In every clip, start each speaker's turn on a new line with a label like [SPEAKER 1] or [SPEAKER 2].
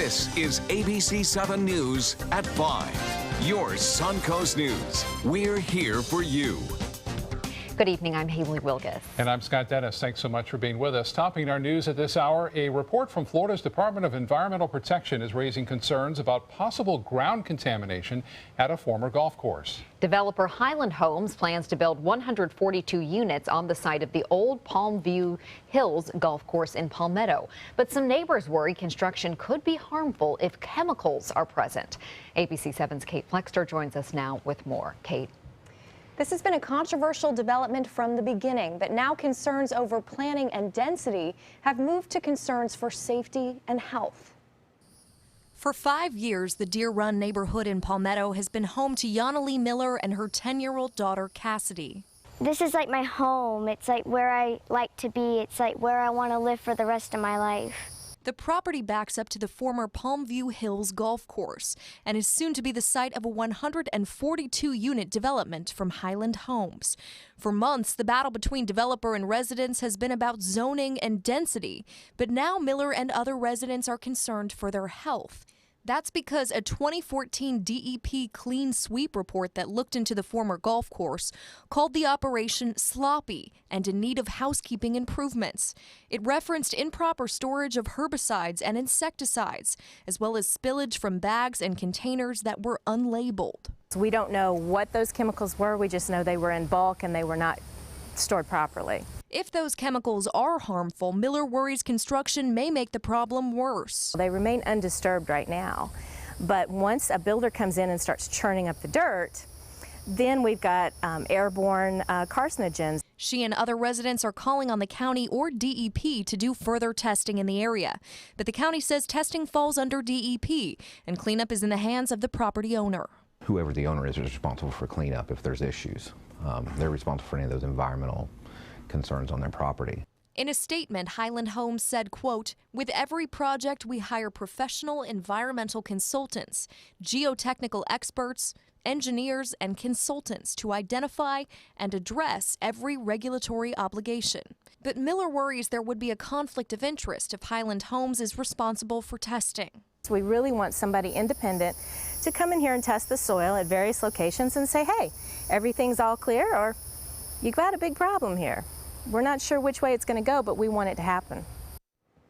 [SPEAKER 1] This is ABC 7 News at 5. Your Suncoast News. We're here for you.
[SPEAKER 2] Good evening, I'm Haley Wilgus.
[SPEAKER 3] And I'm Scott Dennis. Thanks so much for being with us. Topping our news at this hour, a report from Florida's Department of Environmental Protection is raising concerns about possible ground contamination at a former golf course.
[SPEAKER 2] Developer Highland Homes plans to build 142 units on the site of the old Palmview Hills golf course in Palmetto. But some neighbors worry construction could be harmful if chemicals are present. ABC 7's Kate Flexter joins us now with more. Kate.
[SPEAKER 4] This has been a controversial development from the beginning, but now concerns over planning and density have moved to concerns for safety and health.
[SPEAKER 5] For 5 years, the Deer Run neighborhood in Palmetto has been home to Yana-Lee Miller and her 10-year-old daughter, Cassidy.
[SPEAKER 6] This is like my home. It's like where I like to be. It's like where I want to live for the rest of my life.
[SPEAKER 5] The property backs up to the former Palmview Hills golf course and is soon to be the site of a 142-unit development from Highland Homes. For months, the battle between developer and residents has been about zoning and density, but now Miller and other residents are concerned for their health. That's because a 2014 DEP clean sweep report that looked into the former golf course called the operation sloppy and in need of housekeeping improvements. It referenced improper storage of herbicides and insecticides, as well as spillage from bags and containers that were unlabeled.
[SPEAKER 7] We don't know what those chemicals were. We just know they were in bulk and they were not stored properly.
[SPEAKER 5] If those chemicals are harmful, Miller worries construction may make the problem worse.
[SPEAKER 7] They remain undisturbed right now, but once a builder comes in and starts churning up the dirt, then we've got airborne carcinogens.
[SPEAKER 5] She and other residents are calling on the county or DEP to do further testing in the area. But the county says testing falls under DEP and cleanup is in the hands of the property owner.
[SPEAKER 8] Whoever the owner is responsible for cleanup if there's issues. They're responsible for any of those environmental concerns on their property.
[SPEAKER 5] In a statement, Highland Homes said, quote, "With every project, we hire professional environmental consultants, geotechnical experts, engineers, and consultants to identify and address every regulatory obligation." But Miller worries there would be a conflict of interest if Highland Homes is responsible for testing.
[SPEAKER 7] We really want somebody independent to come in here and test the soil at various locations and say, hey, everything's all clear, or you've got a big problem here. We're not sure which way it's going to go, but we want it to happen.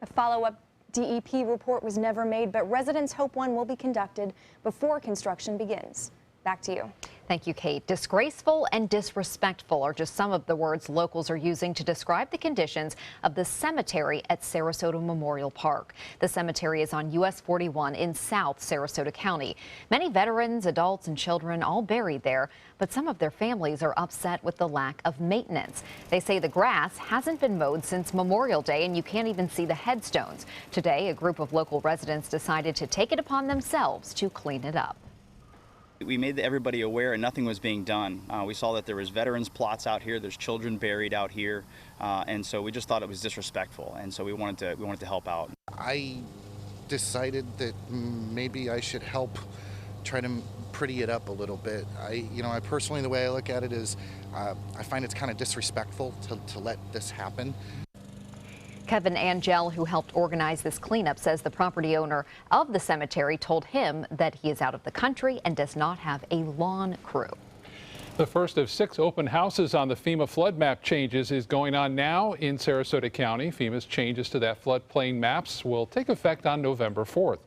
[SPEAKER 4] A follow-up DEP report was never made, but residents hope one will be conducted before construction begins. Back to you.
[SPEAKER 2] Thank you, Kate. Disgraceful and disrespectful are just some of the words locals are using to describe the conditions of the cemetery at Sarasota Memorial Park. The cemetery is on US 41 in South Sarasota County. Many veterans, adults, and children all buried there, but some of their families are upset with the lack of maintenance. They say the grass hasn't been mowed since Memorial Day, and you can't even see the headstones. Today, a group of local residents decided to take it upon themselves to clean it up.
[SPEAKER 9] We made everybody aware and nothing was being done. We saw that there was veterans plots out here, there's children buried out here, and so we just thought it was disrespectful, and so we wanted to help out.
[SPEAKER 10] I decided that maybe I should help try to pretty it up a little bit. I personally, the way I look at it is I find it's kind of disrespectful to let this happen.
[SPEAKER 2] Kevin Angel, who helped organize this cleanup, says the property owner of the cemetery told him that he is out of the country and does not have a lawn crew.
[SPEAKER 3] The first of 6 open houses on the FEMA flood map changes is going on now in Sarasota County. FEMA's changes to that floodplain maps will take effect on November 4th.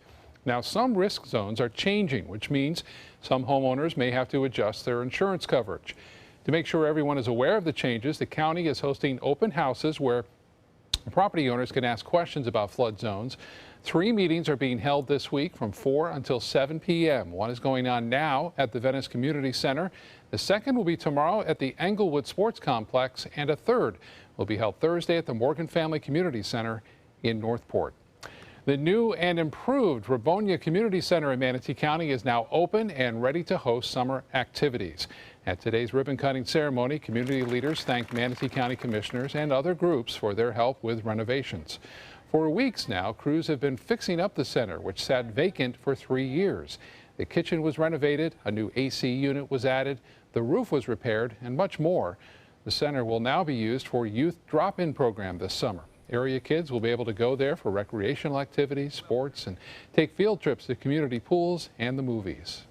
[SPEAKER 3] Now, some risk zones are changing, which means some homeowners may have to adjust their insurance coverage. To make sure everyone is aware of the changes, the county is hosting open houses where property owners can ask questions about flood zones. 3 meetings are being held this week from 4 until 7 p.m. One is going on now at the Venice Community Center. The second will be tomorrow at the Englewood Sports Complex, and a third will be held Thursday at the Morgan Family Community Center in Northport. The new and improved Ravonia Community Center in Manatee County is now open and ready to host summer activities. At today's ribbon-cutting ceremony, community leaders thanked Manatee County commissioners and other groups for their help with renovations. For weeks now, crews have been fixing up the center, which sat vacant for 3 years. The kitchen was renovated, a new AC unit was added, the roof was repaired, and much more. The center will now be used for youth drop-in program this summer. Area kids will be able to go there for recreational activities, sports, and take field trips to community pools and the movies.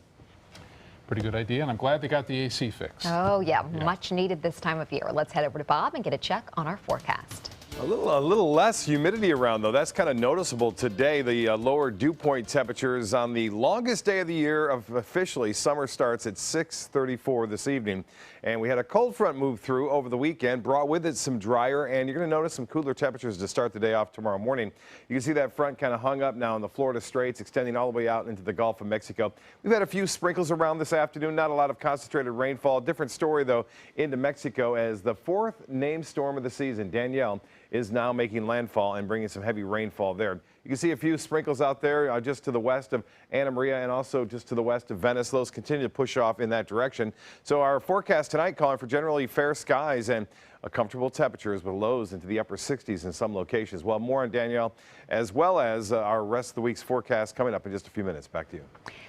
[SPEAKER 3] Pretty good idea, and I'm glad they got the AC fixed.
[SPEAKER 2] Oh, yeah, much needed this time of year. Let's head over to Bob and get a check on our forecast.
[SPEAKER 11] A little less humidity around, though. That's kind of noticeable today. The lower dew point temperatures on the longest day of the year officially. Summer starts at 6:34 this evening. And we had a cold front move through over the weekend, brought with it some drier, and you're going to notice some cooler temperatures to start the day off tomorrow morning. You can see that front kind of hung up now in the Florida Straits, extending all the way out into the Gulf of Mexico. We've had a few sprinkles around this afternoon, not a lot of concentrated rainfall. Different story, though, into Mexico as the fourth named storm of the season, Danielle, is now making landfall and bringing some heavy rainfall there. You can see a few sprinkles out there just to the west of Anna Maria and also just to the west of Venice. Those continue to push off in that direction. So our forecast tonight calling for generally fair skies and comfortable temperatures with lows into the upper 60s in some locations. Well, more on Danielle as well as our rest of the week's forecast coming up in just a few minutes. Back to you.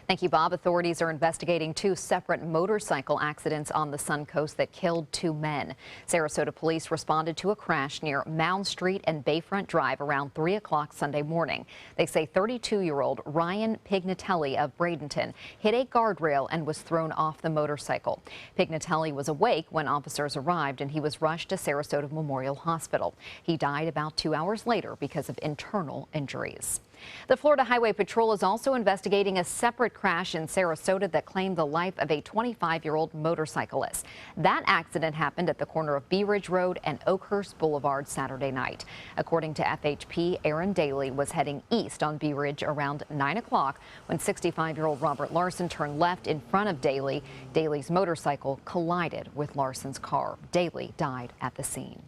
[SPEAKER 2] Thank you, Bob. Authorities are investigating two separate motorcycle accidents on the Suncoast that killed two men. Sarasota police responded to a crash near Mound Street and Bayfront Drive around 3 o'clock Sunday morning. They say 32-year-old Ryan Pignatelli of Bradenton hit a guardrail and was thrown off the motorcycle. Pignatelli was awake when officers arrived and he was rushed to Sarasota Memorial Hospital. He died about 2 hours later because of internal injuries. The Florida Highway Patrol is also investigating a separate crash in Sarasota that claimed the life of a 25-year-old motorcyclist. That accident happened at the corner of Bee Ridge Road and Oakhurst Boulevard Saturday night. According to FHP, Aaron Daly was heading east on Bee Ridge around 9 o'clock when 65-year-old Robert Larson turned left in front of Daly. Daly's motorcycle collided with Larson's car. Daly died at the scene.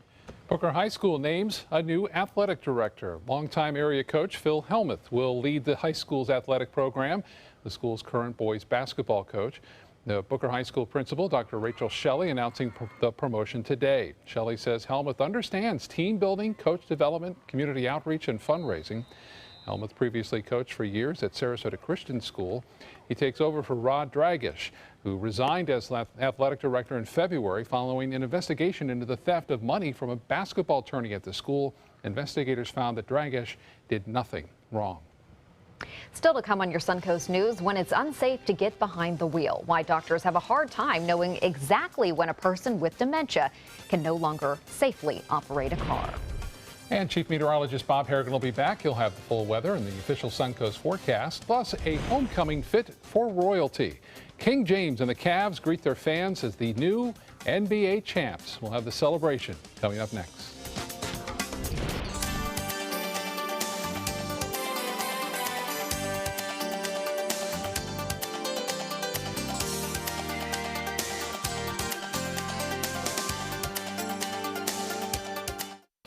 [SPEAKER 3] Booker High School names a new athletic director. Longtime area coach Phil Helmuth will lead the high school's athletic program, the school's current boys basketball coach. The Booker High School principal, Dr. Rachel Shelley, announcing the promotion today. Shelley says Helmuth understands team building, coach development, community outreach, and fundraising. Helmuth previously coached for years at Sarasota Christian School. He takes over for Rod Dragish, who resigned as athletic director in February following an investigation into the theft of money from a basketball tourney at the school. Investigators found that Dragish did nothing wrong.
[SPEAKER 2] Still to come on your Suncoast News, when it's unsafe to get behind the wheel, why doctors have a hard time knowing exactly when a person with dementia can no longer safely operate a car.
[SPEAKER 3] And Chief Meteorologist Bob Harrigan will be back. He'll have the full weather and the official Suncoast forecast, plus a homecoming fit for royalty. King James and the Cavs greet their fans as the new NBA champs. We'll have the celebration coming up next.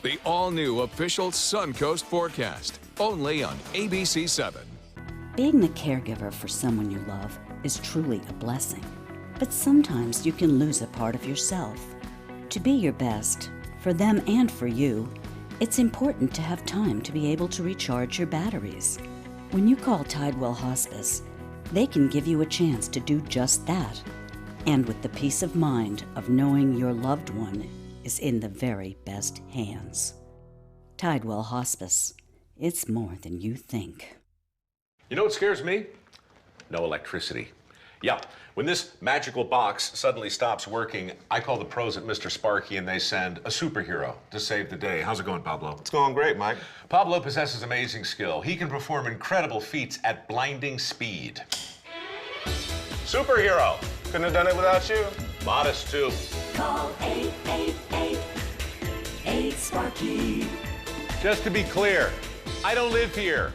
[SPEAKER 1] The all-new official Suncoast forecast, only on ABC 7.
[SPEAKER 12] Being the caregiver for someone you love is truly a blessing. But sometimes you can lose a part of yourself. To be your best, for them and for you, it's important to have time to be able to recharge your batteries. When you call Tidewell Hospice, they can give you a chance to do just that. And with the peace of mind of knowing your loved one is in the very best hands. Tidewell Hospice. It's more than you think.
[SPEAKER 13] You know what scares me? No electricity. Yeah, when this magical box suddenly stops working, I call the pros at Mr. Sparky and they send a superhero to save the day. How's it going, Pablo?
[SPEAKER 14] It's going great, Mike.
[SPEAKER 13] Pablo possesses amazing skill. He can perform incredible feats at blinding speed.
[SPEAKER 14] Superhero. Couldn't have done it without you.
[SPEAKER 13] Modest, too.
[SPEAKER 15] Call 888-8-SPARKY.
[SPEAKER 13] Just to be clear, I don't live here.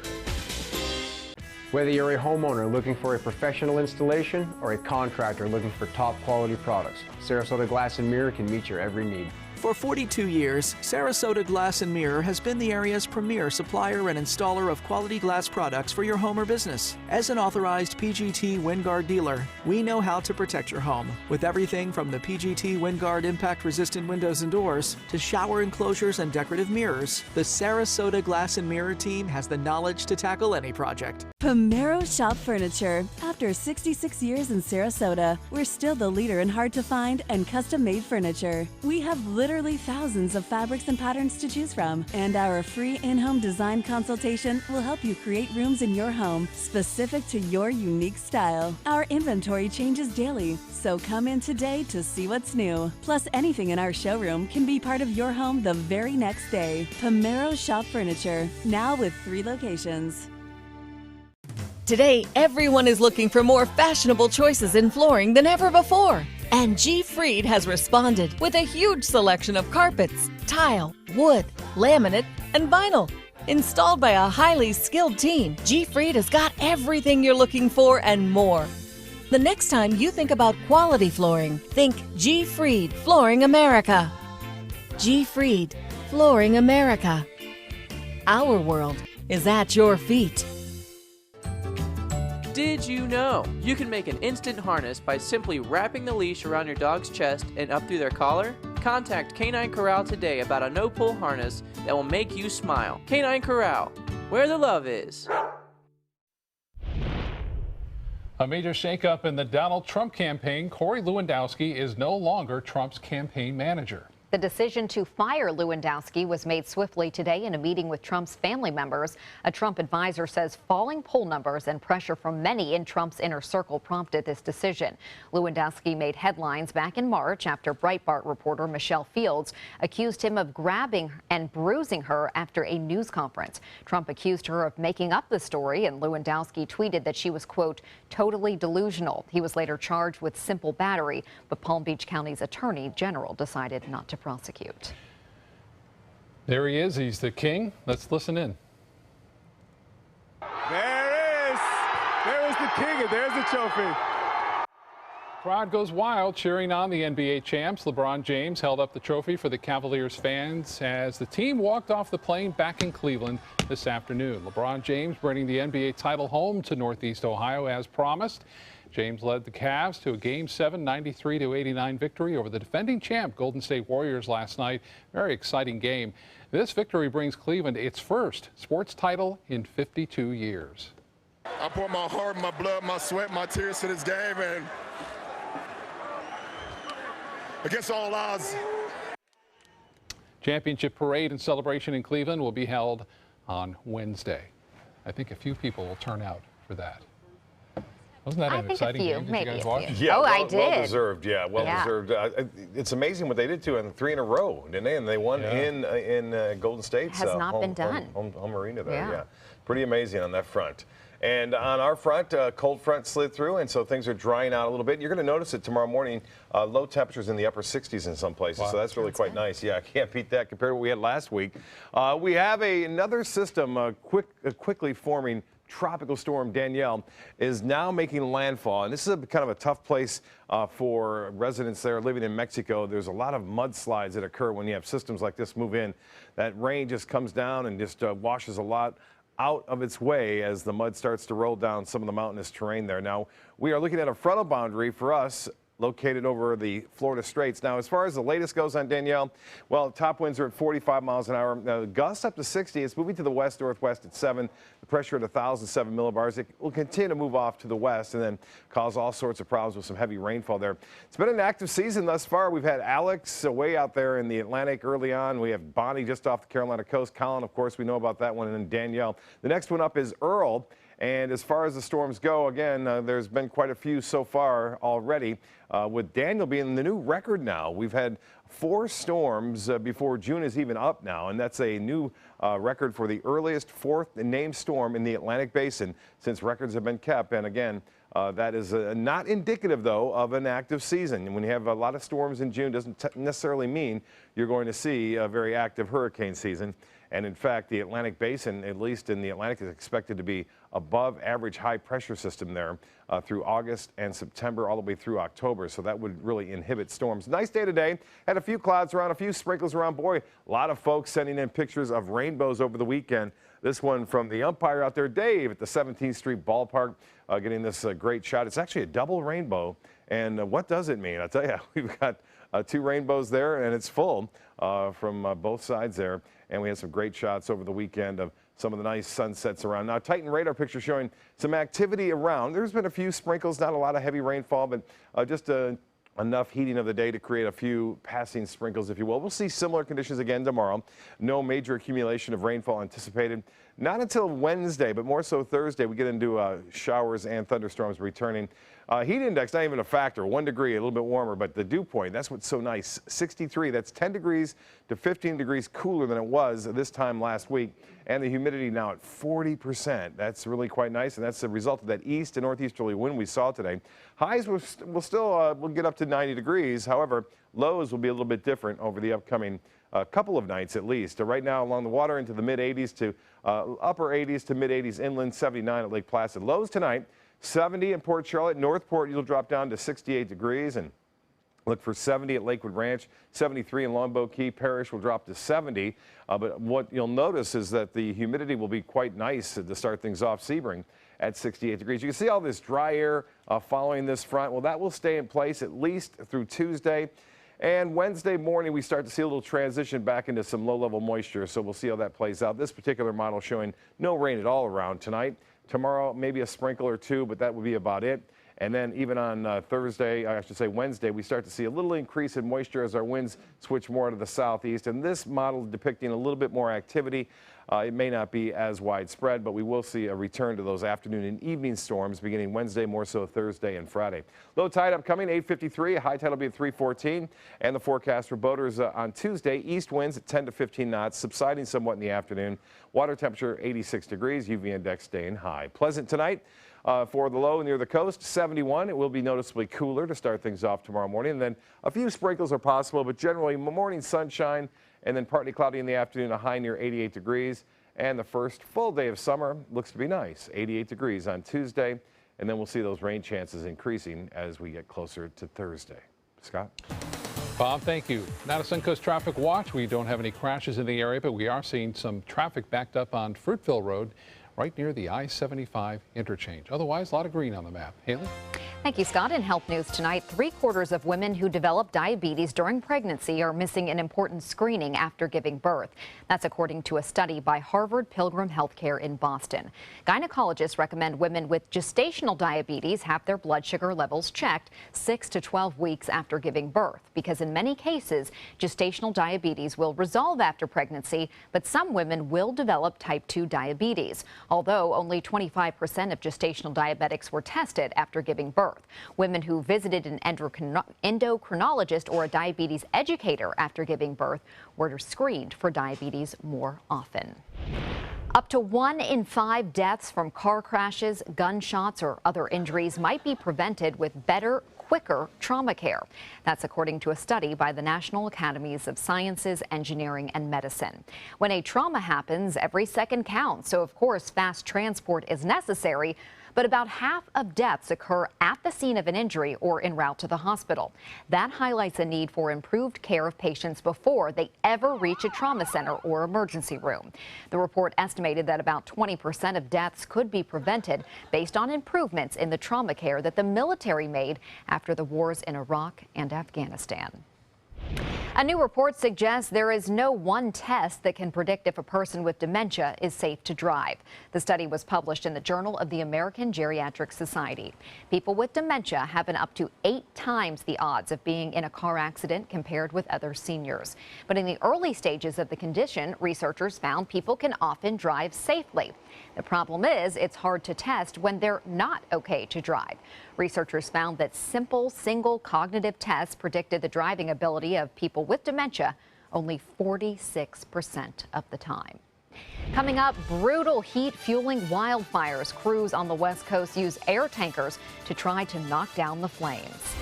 [SPEAKER 16] Whether you're a homeowner looking for a professional installation or a contractor looking for top quality products, Sarasota Glass and Mirror can meet your every need.
[SPEAKER 17] For 42 years, Sarasota Glass and Mirror has been the area's premier supplier and installer of quality glass products for your home or business. As an authorized PGT WinGuard dealer, we know how to protect your home with everything from the PGT WinGuard impact-resistant windows and doors to shower enclosures and decorative mirrors. The Sarasota Glass and Mirror team has the knowledge to tackle any project.
[SPEAKER 18] Pomero Shop Furniture. After 66 years in Sarasota, we're still the leader in hard-to-find and custom-made furniture. We have literally literally thousands of fabrics and patterns to choose from. And our free in-home design consultation will help you create rooms in your home specific to your unique style. Our inventory changes daily, so come in today to see what's new. Plus, anything in our showroom can be part of your home the very next day. Pomero Shop Furniture, now with 3 locations.
[SPEAKER 19] Today, everyone is looking for more fashionable choices in flooring than ever before. And G. Fried has responded with a huge selection of carpets, tile, wood, laminate, and vinyl. Installed by a highly skilled team, G. Fried has got everything you're looking for and more. The next time you think about quality flooring, think G. Fried Flooring America. G. Fried Flooring America. Our world is at your feet.
[SPEAKER 20] Did you know you can make an instant harness by simply wrapping the leash around your dog's chest and up through their collar? Contact Canine Corral today about a no-pull harness that will make you smile. Canine Corral, where the love is.
[SPEAKER 3] A major shakeup in the Donald Trump campaign. Corey Lewandowski is no longer Trump's campaign manager.
[SPEAKER 2] The decision to fire Lewandowski was made swiftly today in a meeting with Trump's family members. A Trump advisor says falling poll numbers and pressure from many in Trump's inner circle prompted this decision. Lewandowski made headlines back in March after Breitbart reporter Michelle Fields accused him of grabbing and bruising her after a news conference. Trump accused her of making up the story, and Lewandowski tweeted that she was, quote, totally delusional. He was later charged with simple battery, but Palm Beach County's attorney general decided not to prosecute.
[SPEAKER 3] There he is. He's the king. Let's listen in.
[SPEAKER 14] There is the king, and there's the trophy.
[SPEAKER 3] Crowd goes wild cheering on the NBA champs. LeBron James held up the trophy for the Cavaliers fans as the team walked off the plane back in Cleveland this afternoon. LeBron James bringing the NBA title home to Northeast Ohio as promised. James led the Cavs to a Game 7 93-89 victory over the defending champ Golden State Warriors last night. Very exciting game. This victory brings Cleveland its first sports title in 52 years.
[SPEAKER 14] I poured my heart, my blood, my sweat, my tears to this game, and against all odds.
[SPEAKER 3] Championship parade and celebration in Cleveland will be held on Wednesday. I think a few people will turn out for that. Wasn't that an exciting game? Did you guys watch?
[SPEAKER 11] Yeah,
[SPEAKER 2] I did.
[SPEAKER 11] Well deserved. Yeah, well deserved. It's amazing what they did too, and 3 in a row, didn't they? And they won in Golden State's
[SPEAKER 2] Has not been done.
[SPEAKER 11] home arena there. Yeah, pretty amazing on that front. And on our front, cold front slid through, and so things are drying out a little bit. You're going to notice it tomorrow morning. Low temperatures in the upper 60s in some places, so that's really quite nice. Yeah, I can't beat that compared to what we had last week. We have another system quickly forming. Tropical storm Danielle is now making landfall, and this is kind of a tough place for residents there living in Mexico. There's a lot of mudslides that occur when you have systems like this move in. That rain just comes down and just washes a lot out of its way as the mud starts to roll down some of the mountainous terrain there. Now, we are looking at a frontal boundary for us located over the Florida Straits. Now, as far as the latest goes on Danielle, well, top winds are at 45 miles an hour. Now, gusts up to 60. It's moving to the west-northwest at 7. The pressure at 1,007 millibars. It will continue to move off to the west and then cause all sorts of problems with some heavy rainfall there. It's been an active season thus far. We've had Alex way out there in the Atlantic early on. We have Bonnie just off the Carolina coast. Colin, of course, we know about that one. And then Danielle. The next one up is Earl. And as far as the storms go, again, there's been quite a few so far already, with Daniel being the new record now. We've had 4 storms before June is even up now, and that's a new record for the earliest 4th named storm in the Atlantic Basin since records have been kept. And again, that is not indicative, though, of an active season. When you have a lot of storms in June, doesn't necessarily mean you're going to see a very active hurricane season. And in fact, the Atlantic Basin, at least in the Atlantic, is expected to be above average high pressure system there through August and September, all the way through October. So that would really inhibit storms. Nice day today. Had a few clouds around, a few sprinkles around. Boy, a lot of folks sending in pictures of rainbows over the weekend. This one from the umpire out there, Dave, at the 17th Street Ballpark, getting this great shot. It's actually a double rainbow. And what does it mean? I'll tell you, we've got 2 rainbows there, and it's full from both sides there. And we had some great shots over the weekend of some of the nice sunsets around. Now, Titan radar picture showing some activity around. There's been a few sprinkles, not a lot of heavy rainfall, but just enough heating of the day to create a few passing sprinkles, if you will. We'll see similar conditions again tomorrow. No major accumulation of rainfall anticipated. Not until Wednesday, but more so Thursday, we get into showers and thunderstorms returning. Heat index, not even a factor, 1 degree, a little bit warmer, but the dew point, that's what's so nice, 63. That's 10 degrees to 15 degrees cooler than it was this time last week. And the humidity now at 40%. That's really quite nice, and that's the result of that east and northeasterly wind we saw today. Highs will still get up to 90 degrees. However, lows will be a little bit different over the upcoming couple of nights at least. Right now along the water into the mid-80s to upper 80s to mid-80s inland, 79 at Lake Placid. Lows tonight, 70 in Port Charlotte. Northport, you'll drop down to 68 degrees, and look for 70 at Lakewood Ranch, 73 in Longboat Key. Parrish will drop to 70. But what you'll notice is that the humidity will be quite nice to start things off. Sebring at 68 degrees. You can see all this dry air following this front. Well, that will stay in place at least through Tuesday. And Wednesday morning, we start to see a little transition back into some low-level moisture, so we'll see how that plays out. This particular model showing no rain at all around tonight. Tomorrow, maybe a sprinkle or two, but that would be about it. And then even on Wednesday, we start to see a little increase in moisture as our winds switch more to the southeast. And this model depicting a little bit more activity. It may not be as widespread, but we will see a return to those afternoon and evening storms beginning Wednesday, more so Thursday and Friday. Low tide upcoming, 8:53. High tide will be at 3:14. And the forecast for boaters on Tuesday, east winds at 10 to 15 knots, subsiding somewhat in the afternoon. Water temperature 86 degrees, UV index staying high. Pleasant tonight. For the low near the coast, 71. It will be noticeably cooler to start things off tomorrow morning. And then a few sprinkles are possible, but generally morning sunshine and then partly cloudy in the afternoon, a high near 88 degrees. And the first full day of summer looks to be nice, 88 degrees on Tuesday. And then we'll see those rain chances increasing as we get closer to Thursday. Scott?
[SPEAKER 3] Bob, thank you. Now to Suncoast Traffic Watch. We don't have any crashes in the area, but we are seeing some traffic backed up on Fruitville Road, right near the I-75 interchange. Otherwise, a lot of green on the map. Haley?
[SPEAKER 2] Thank you, Scott. In health news tonight, 3/4 of women who develop diabetes during pregnancy are missing an important screening after giving birth. That's according to a study by Harvard Pilgrim Healthcare in Boston. Gynecologists recommend women with gestational diabetes have their blood sugar levels checked 6 to 12 weeks after giving birth, because in many cases, gestational diabetes will resolve after pregnancy, but some women will develop type 2 diabetes. Although only 25% of gestational diabetics were tested after giving birth. Women who visited an endocrinologist or a diabetes educator after giving birth were screened for diabetes more often. Up to 1 in 5 deaths from car crashes, gunshots, or other injuries might be prevented with better, quicker trauma care. That's according to a study by the National Academies of Sciences, Engineering, and Medicine. When a trauma happens, every second counts, so of course fast transport is necessary. But about half of deaths occur at the scene of an injury or en route to the hospital. That highlights a need for improved care of patients before they ever reach a trauma center or emergency room. The report estimated that about 20% of deaths could be prevented based on improvements in the trauma care that the military made after the wars in Iraq and Afghanistan. A new report suggests there is no one test that can predict if a person with dementia is safe to drive. The study was published in the Journal of the American Geriatric Society. People with dementia have an up to 8 times the odds of being in a car accident compared with other seniors. But in the early stages of the condition, researchers found people can often drive safely. The problem is it's hard to test when they're not okay to drive. Researchers found that simple single cognitive tests predicted the driving ability of people with dementia only 46% of the time. Coming up, brutal heat fueling wildfires. Crews on the West Coast use air tankers to try to knock down the flames.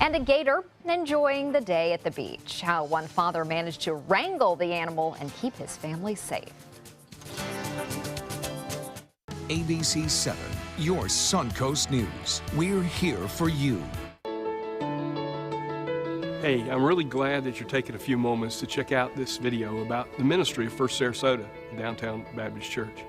[SPEAKER 2] And a gator enjoying the day at the beach. How one father managed to wrangle the animal and keep his family safe.
[SPEAKER 1] ABC 7, your Suncoast News. We're here for you.
[SPEAKER 21] Hey, I'm really glad that you're taking a few moments to check out this video about the ministry of First Sarasota Downtown Baptist Church.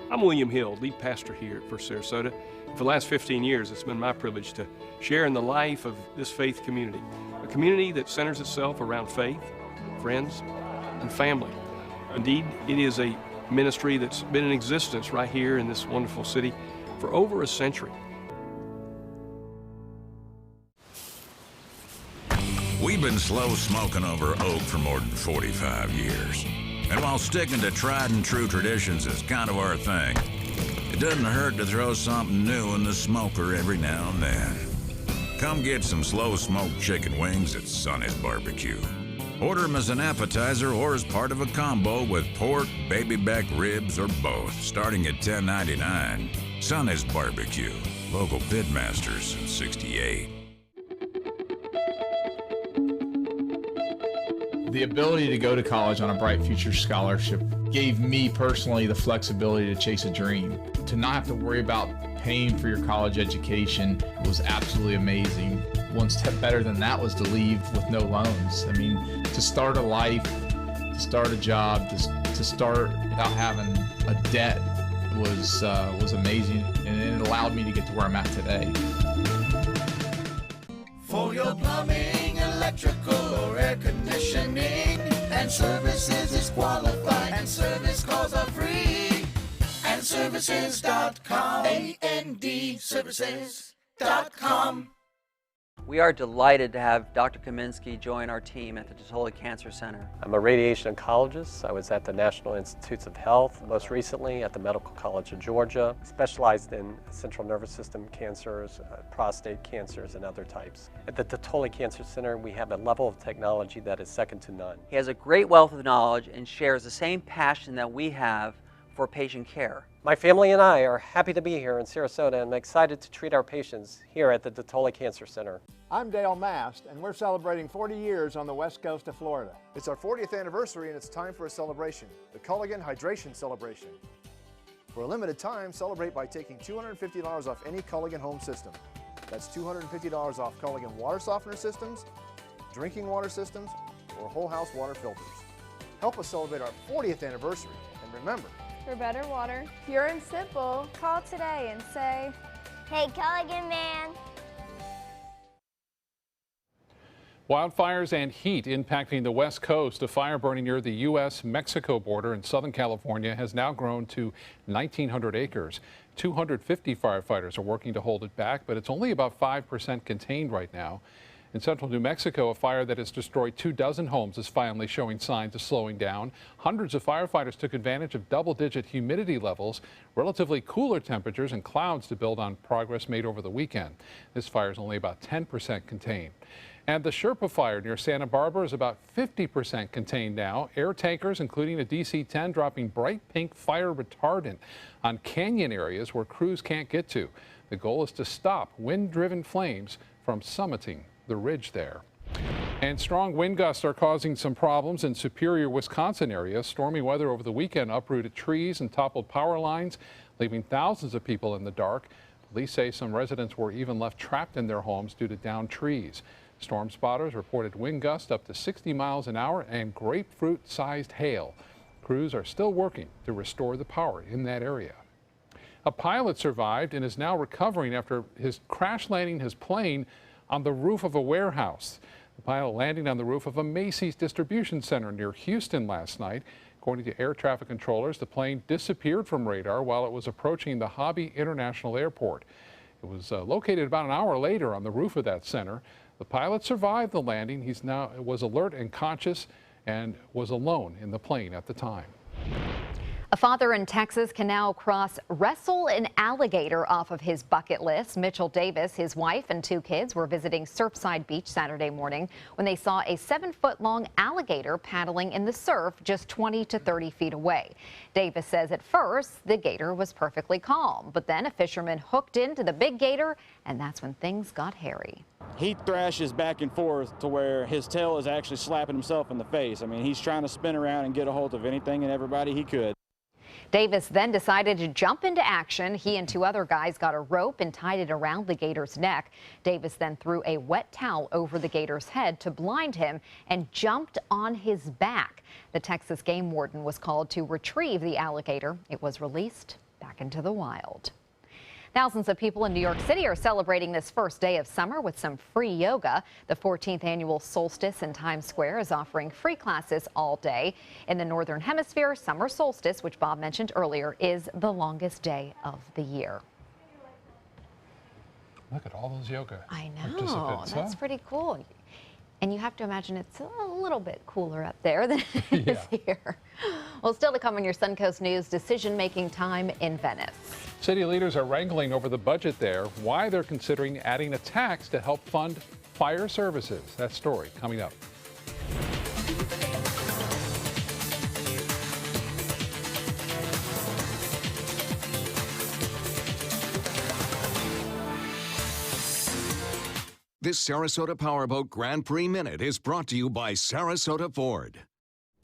[SPEAKER 21] I'm William Hill, lead pastor here at First Sarasota. For the last 15 years, it's been my privilege to share in the life of this faith community, a community that centers itself around faith, friends, and family. Indeed, it is a ministry that's been in existence right here in this wonderful city for over a century.
[SPEAKER 6] We've been slow smoking over oak for more than 45 years. And while sticking to tried and true traditions is kind of our thing, it doesn't hurt to throw something new in the smoker every now and then. Come get some slow smoked chicken wings at Sonny's Barbecue. Order them as an appetizer or as part of a combo with pork, baby back ribs, or both, starting at $10.99. Sonny's Barbecue, local pitmasters since '68.
[SPEAKER 22] The ability to go to college on a Bright Future Scholarship gave me personally the flexibility to chase a dream. To not have to worry about paying for your college education was absolutely amazing. One step better than that was to leave with no loans. I mean, to start a life, to start a job, to start without having a debt was amazing, and it allowed me to get to where I'm at today.
[SPEAKER 15] For your plumbing, electrical, or air conditioning, and services is qualified, and service calls are free. And services.com, AND services.com.
[SPEAKER 23] We are delighted to have Dr. Kaminsky join our team at the Totola Cancer Center.
[SPEAKER 24] I'm a radiation oncologist. I was at the National Institutes of Health, most recently at the Medical College of Georgia, specialized in central nervous system cancers, prostate cancers, and other types. At the Totola Cancer Center, we have a level of technology that is second to none.
[SPEAKER 23] He has a great wealth of knowledge and shares the same passion that we have for patient care.
[SPEAKER 24] My family and I are happy to be here in Sarasota and excited to treat our patients here at the Totola Cancer Center.
[SPEAKER 25] I'm Dale Mast, and we're celebrating 40 years on the west coast of Florida.
[SPEAKER 26] It's our 40th anniversary, and it's time for a celebration, the Culligan Hydration Celebration. For a limited time, celebrate by taking $250 off any Culligan home system. That's $250 off Culligan water softener systems, drinking water systems, or whole house water filters. Help us celebrate our 40th anniversary, and remember,
[SPEAKER 27] for better water, pure and simple, call today and say,
[SPEAKER 28] "Hey, Culligan man."
[SPEAKER 3] Wildfires and heat impacting the west coast. A fire burning near the U.S.-Mexico border in Southern California has now grown to 1,900 acres. 250 firefighters are working to hold it back, but it's only about 5% contained right now. In central New Mexico, a fire that has destroyed 24 homes is finally showing signs of slowing down. Hundreds of firefighters took advantage of double-digit humidity levels, relatively cooler temperatures, and clouds to build on progress made over the weekend. This fire is only about 10% contained. And the Sherpa fire near Santa Barbara is about 50% contained now. Air tankers, including a DC-10, dropping bright pink fire retardant on canyon areas where crews can't get to. The goal is to stop wind-driven flames from summiting the ridge there. And strong wind gusts are causing some problems in Superior, Wisconsin area. Stormy weather over the weekend uprooted trees and toppled power lines, leaving thousands of people in the dark. Police say some residents were even left trapped in their homes due to downed trees. Storm spotters reported wind gusts up to 60 miles an hour and grapefruit-sized hail. Crews are still working to restore the power in that area. A pilot survived and is now recovering after his crash landing his plane on the roof of a warehouse. The pilot landing on the roof of a Macy's distribution center near Houston last night. According to air traffic controllers, the plane disappeared from radar while it was approaching the Hobby International Airport. It was located about an hour later on the roof of that center. The pilot survived the landing. He was alert and conscious and was alone in the plane at the time.
[SPEAKER 2] A father in Texas can now wrestle an alligator off of his bucket list. Mitchell Davis, his wife, and 2 kids were visiting Surfside Beach Saturday morning when they saw a 7-foot-long alligator paddling in the surf just 20 to 30 feet away. Davis says at first the gator was perfectly calm, but then a fisherman hooked into the big gator, and that's when things got hairy.
[SPEAKER 29] He thrashes back and forth to where his tail is actually slapping himself in the face. I mean, he's trying to spin around and get a hold of anything and everybody he could.
[SPEAKER 2] Davis then decided to jump into action. He and 2 other guys got a rope and tied it around the gator's neck. Davis then threw a wet towel over the gator's head to blind him and jumped on his back. The Texas game warden was called to retrieve the alligator. It was released back into the wild. Thousands of people in New York City are celebrating this first day of summer with some free yoga. The 14th annual solstice in Times Square is offering free classes all day. In the Northern Hemisphere, summer solstice, which Bob mentioned earlier, is the longest day of the year.
[SPEAKER 3] Look at all those yoga
[SPEAKER 2] I know,
[SPEAKER 3] participants.
[SPEAKER 2] that's pretty cool. And you have to imagine it's a little bit cooler up there than it is here. Well, still to come on your Suncoast News, decision-making time in Venice.
[SPEAKER 3] City leaders are wrangling over the budget there, why they're considering adding a tax to help fund fire services. That story coming up.
[SPEAKER 1] This Sarasota Powerboat Grand Prix Minute is brought to you by Sarasota Ford.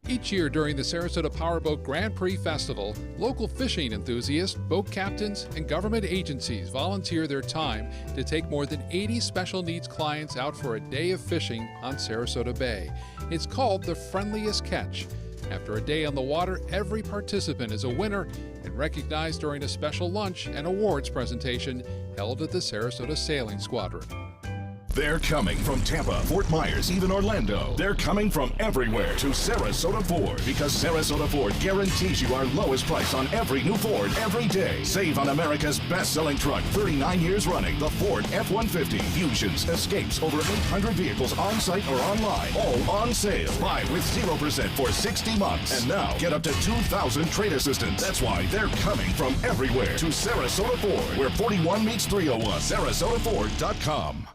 [SPEAKER 3] Each year during the Sarasota Powerboat Grand Prix Festival, local fishing enthusiasts, boat captains, and government agencies volunteer their time to take more than 80 special needs clients out for a day of fishing on Sarasota Bay. It's called the Friendliest Catch. After a day on the water, every participant is a winner and recognized during a special lunch and awards presentation held at the Sarasota Sailing Squadron.
[SPEAKER 4] They're coming from Tampa, Fort Myers, even Orlando. They're coming from everywhere to Sarasota Ford because Sarasota Ford guarantees you our lowest price on every new Ford every day. Save on America's best-selling truck 39 years running, the Ford F-150, Fusions, Escapes, over 800 vehicles on-site or online, all on sale. Buy with 0% for 60 months. And now, get up to 2,000 trade assistance. That's why they're coming from everywhere to Sarasota Ford, where 41 meets 301. SarasotaFord.com.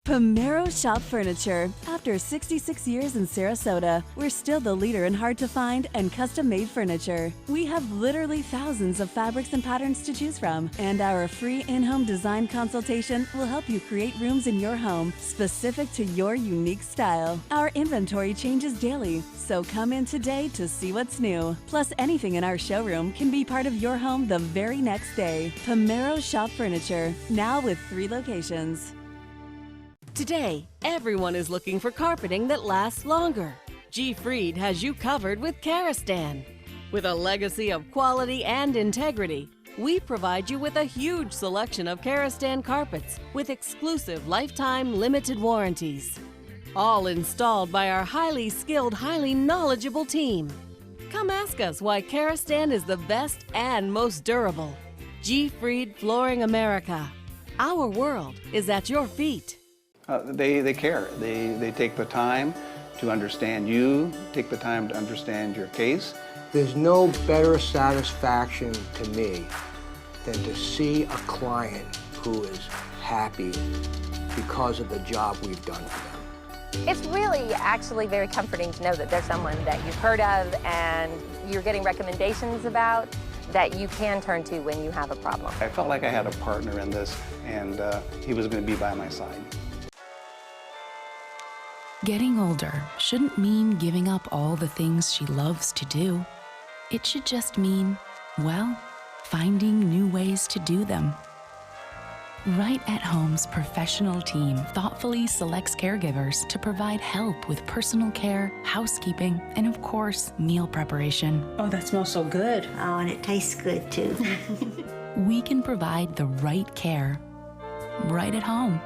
[SPEAKER 18] Pomero Shop Furniture. After 66 years in Sarasota, we're still the leader in hard-to-find and custom-made furniture. We have literally thousands of fabrics and patterns to choose from, and our free in-home design consultation will help you create rooms in your home specific to your unique style. Our inventory changes daily, so come in today to see what's new. Plus, anything in our showroom can be part of your home the very next day. Pomero Shop Furniture, now with 3 locations.
[SPEAKER 19] Today, everyone is looking for carpeting that lasts longer. G. Fried has you covered with Karastan. With a legacy of quality and integrity, we provide you with a huge selection of Karastan carpets with exclusive lifetime limited warranties. All installed by our highly skilled, highly knowledgeable team. Come ask us why Karastan is the best and most durable. G. Fried Flooring America. Our world is at your feet.
[SPEAKER 5] They care. They take the time to understand you, take the time to understand your case.
[SPEAKER 7] There's no better satisfaction to me than to see a client who is happy because of the job we've done for them.
[SPEAKER 8] It's really actually very comforting to know that there's someone that you've heard of and you're getting recommendations about that you can turn to when you have a problem.
[SPEAKER 5] I felt like I had a partner in this, and he was going to be by my side.
[SPEAKER 9] Getting older shouldn't mean giving up all the things she loves to do. It should just mean, well, finding new ways to do them. Right at Home's professional team thoughtfully selects caregivers to provide help with personal care, housekeeping, and of course, meal preparation.
[SPEAKER 10] Oh, that smells so good.
[SPEAKER 12] Oh, and it tastes good too.
[SPEAKER 9] We can provide the right care right at home.